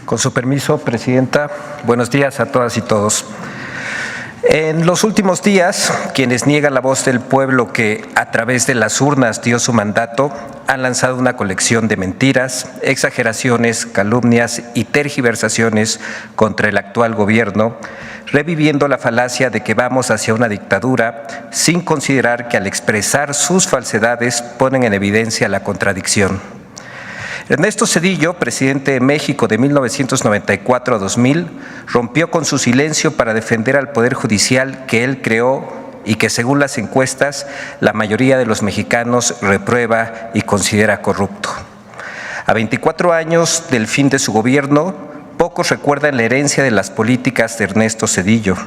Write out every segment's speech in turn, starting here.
Con su permiso, Presidenta, buenos días a todas y todos. En los últimos días, quienes niegan la voz del pueblo que a través de las urnas dio su mandato, han lanzado una colección de mentiras, exageraciones, calumnias y tergiversaciones contra el actual gobierno, reviviendo la falacia de que vamos hacia una dictadura, sin considerar que al expresar sus falsedades ponen en evidencia la contradicción. Ernesto Zedillo, presidente de México de 1994 a 2000, rompió con su silencio para defender al Poder Judicial que él creó y que, según las encuestas, la mayoría de los mexicanos reprueba y considera corrupto. A 24 años del fin de su gobierno, pocos recuerdan la herencia de las políticas de Ernesto Zedillo,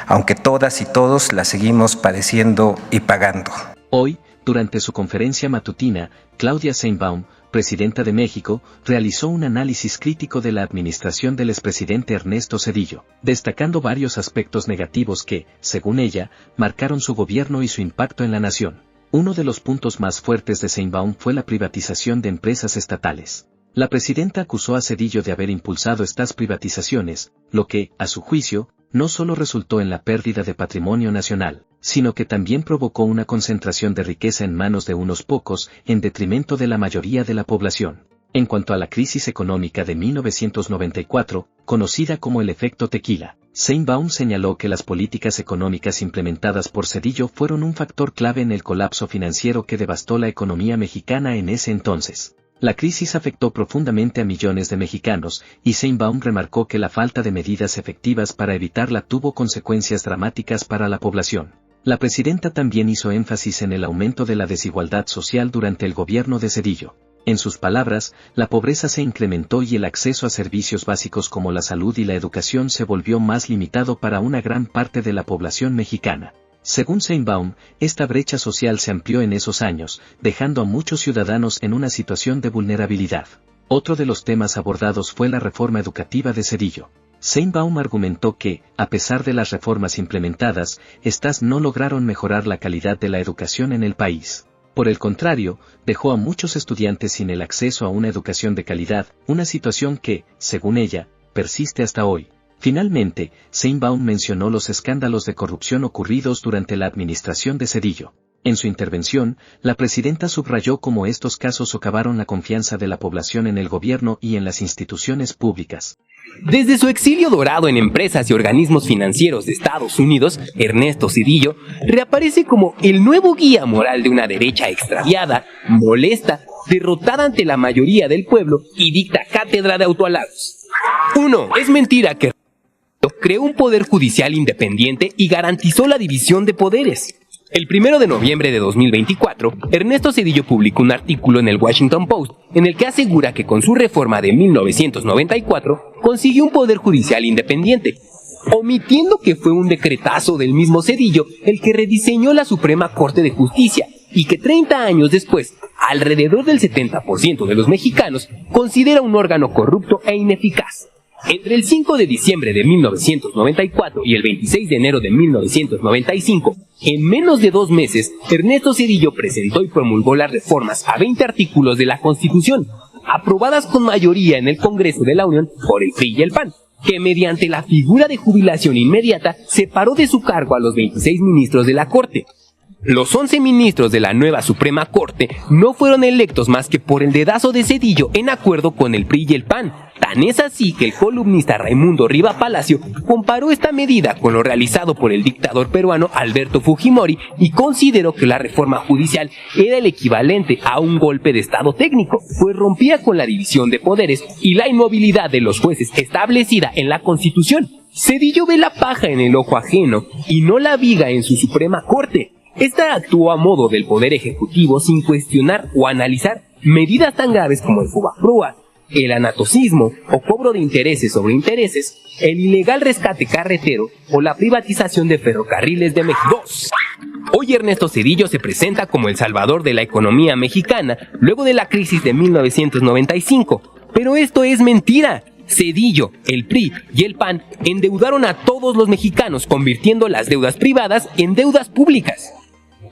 aunque todas y todos la seguimos padeciendo y pagando. Hoy, durante su conferencia matutina, Claudia Sheinbaum, presidenta de México, realizó un análisis crítico de la administración del expresidente Ernesto Zedillo, destacando varios aspectos negativos que, según ella, marcaron su gobierno y su impacto en la nación. Uno de los puntos más fuertes de Sheinbaum fue la privatización de empresas estatales. La presidenta acusó a Zedillo de haber impulsado estas privatizaciones, lo que, a su juicio, no solo resultó en la pérdida de patrimonio nacional, sino que también provocó una concentración de riqueza en manos de unos pocos, en detrimento de la mayoría de la población. En cuanto a la crisis económica de 1994, conocida como el efecto tequila, Sheinbaum señaló que las políticas económicas implementadas por Zedillo fueron un factor clave en el colapso financiero que devastó la economía mexicana en ese entonces. La crisis afectó profundamente a millones de mexicanos, y Sheinbaum remarcó que la falta de medidas efectivas para evitarla tuvo consecuencias dramáticas para la población. La presidenta también hizo énfasis en el aumento de la desigualdad social durante el gobierno de Zedillo. En sus palabras, la pobreza se incrementó y el acceso a servicios básicos como la salud y la educación se volvió más limitado para una gran parte de la población mexicana. Según Sheinbaum, esta brecha social se amplió en esos años, dejando a muchos ciudadanos en una situación de vulnerabilidad. Otro de los temas abordados fue la reforma educativa de Zedillo. Sheinbaum argumentó que, a pesar de las reformas implementadas, estas no lograron mejorar la calidad de la educación en el país. Por el contrario, dejó a muchos estudiantes sin el acceso a una educación de calidad, una situación que, según ella, persiste hasta hoy. Finalmente, Sheinbaum mencionó los escándalos de corrupción ocurridos durante la administración de Zedillo. En su intervención, la presidenta subrayó cómo estos casos socavaron la confianza de la población en el gobierno y en las instituciones públicas. Desde su exilio dorado en empresas y organismos financieros de Estados Unidos, Ernesto Zedillo reaparece como el nuevo guía moral de una derecha extraviada, molesta, derrotada ante la mayoría del pueblo y dicta cátedra de autohalagos. 1. Es mentira que creó un poder judicial independiente y garantizó la división de poderes. El 1 de noviembre de 2024, Ernesto Zedillo publicó un artículo en el Washington Post en el que asegura que con su reforma de 1994 consiguió un poder judicial independiente, omitiendo que fue un decretazo del mismo Zedillo el que rediseñó la Suprema Corte de Justicia y que 30 años después, alrededor del 70% de los mexicanos considera un órgano corrupto e ineficaz. Entre el 5 de diciembre de 1994 y el 26 de enero de 1995, en menos de 2 meses, Ernesto Zedillo presentó y promulgó las reformas a 20 artículos de la Constitución, aprobadas con mayoría en el Congreso de la Unión por el PRI y el PAN, que mediante la figura de jubilación inmediata separó de su cargo a los 26 ministros de la Corte. Los 11 ministros de la nueva Suprema Corte no fueron electos más que por el dedazo de Zedillo en acuerdo con el PRI y el PAN. Tan es así que el columnista Raimundo Riva Palacio comparó esta medida con lo realizado por el dictador peruano Alberto Fujimori y consideró que la reforma judicial era el equivalente a un golpe de estado técnico, pues rompía con la división de poderes y la inmovilidad de los jueces establecida en la Constitución. Zedillo ve la paja en el ojo ajeno y no la viga en su Suprema Corte. Esta actuó a modo del Poder Ejecutivo sin cuestionar o analizar medidas tan graves como el Fobaproa, el anatocismo o cobro de intereses sobre intereses, el ilegal rescate carretero o la privatización de ferrocarriles de México. Hoy Ernesto Zedillo se presenta como el salvador de la economía mexicana luego de la crisis de 1995, pero esto es mentira. Zedillo, el PRI y el PAN endeudaron a todos los mexicanos convirtiendo las deudas privadas en deudas públicas.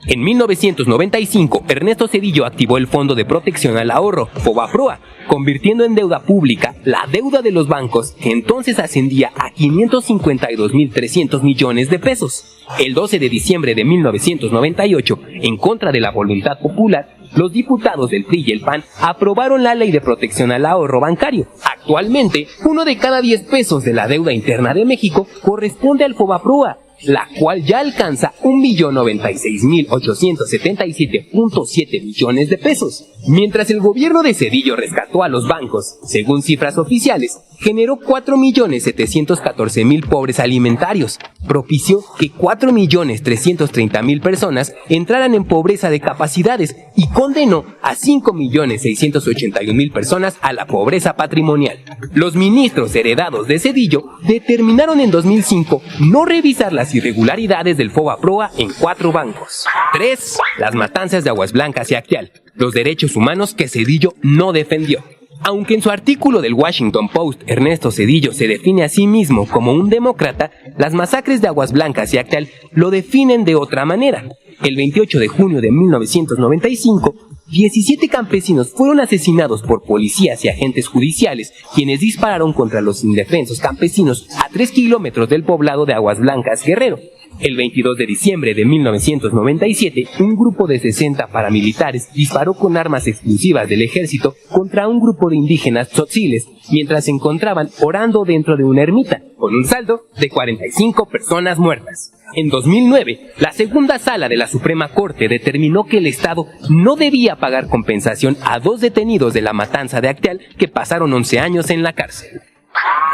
En 1995, Ernesto Zedillo activó el Fondo de Protección al Ahorro, FOBAPROA, convirtiendo en deuda pública la deuda de los bancos, que entonces ascendía a 552.300 millones de pesos. El 12 de diciembre de 1998, en contra de la voluntad popular, los diputados del PRI y el PAN aprobaron la Ley de Protección al Ahorro Bancario. Actualmente, 1 de cada 10 pesos de la deuda interna de México corresponde al FOBAPROA, la cual ya alcanza 1.096.877.7 millones de pesos. Mientras el gobierno de Zedillo rescató a los bancos, según cifras oficiales, generó 4.714.000 pobres alimentarios, propició que 4.330.000 personas entraran en pobreza de capacidades y condenó a 5.681.000 personas a la pobreza patrimonial. Los ministros heredados de Zedillo determinaron en 2005 no revisar las irregularidades del FOBAPROA en 4 bancos. 3. Las matanzas de Aguas Blancas y Acteal, los derechos humanos que Zedillo no defendió. Aunque en su artículo del Washington Post Ernesto Zedillo se define a sí mismo como un demócrata, las masacres de Aguas Blancas y Acteal lo definen de otra manera. El 28 de junio de 1995, 17 campesinos fueron asesinados por policías y agentes judiciales, quienes dispararon contra los indefensos campesinos a 3 kilómetros del poblado de Aguas Blancas, Guerrero. El 22 de diciembre de 1997, un grupo de 60 paramilitares disparó con armas exclusivas del ejército contra un grupo de indígenas tzotziles mientras se encontraban orando dentro de una ermita, con un saldo de 45 personas muertas. En 2009, la segunda sala de la Suprema Corte determinó que el Estado no debía pagar compensación a 2 detenidos de la matanza de Acteal que pasaron 11 años en la cárcel.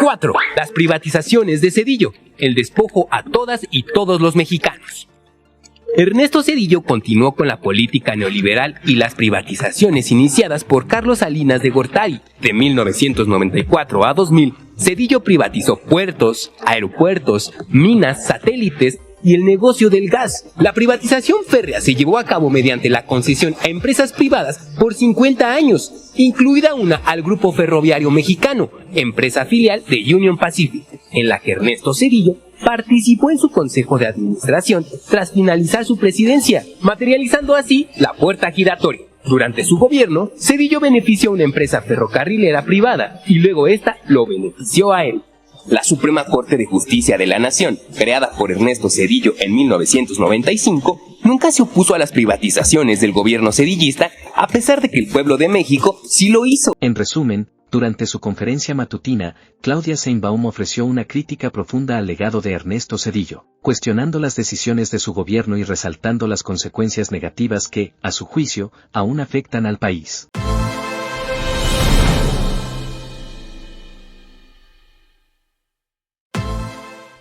4. Las privatizaciones de Zedillo, el despojo a todas y todos los mexicanos. Ernesto Zedillo continuó con la política neoliberal y las privatizaciones iniciadas por Carlos Salinas de Gortari. De 1994 a 2000, Zedillo privatizó puertos, aeropuertos, minas, satélites y el negocio del gas. La privatización férrea se llevó a cabo mediante la concesión a empresas privadas por 50 años, incluida una al Grupo Ferroviario Mexicano, empresa filial de Union Pacific, en la que Ernesto Zedillo participó en su consejo de administración tras finalizar su presidencia, materializando así la puerta giratoria. Durante su gobierno, Zedillo benefició a una empresa ferrocarrilera privada y luego esta lo benefició a él. La Suprema Corte de Justicia de la Nación, creada por Ernesto Zedillo en 1995, nunca se opuso a las privatizaciones del gobierno zedillista, a pesar de que el pueblo de México sí lo hizo. En resumen, durante su conferencia matutina, Claudia Sheinbaum ofreció una crítica profunda al legado de Ernesto Zedillo, cuestionando las decisiones de su gobierno y resaltando las consecuencias negativas que, a su juicio, aún afectan al país.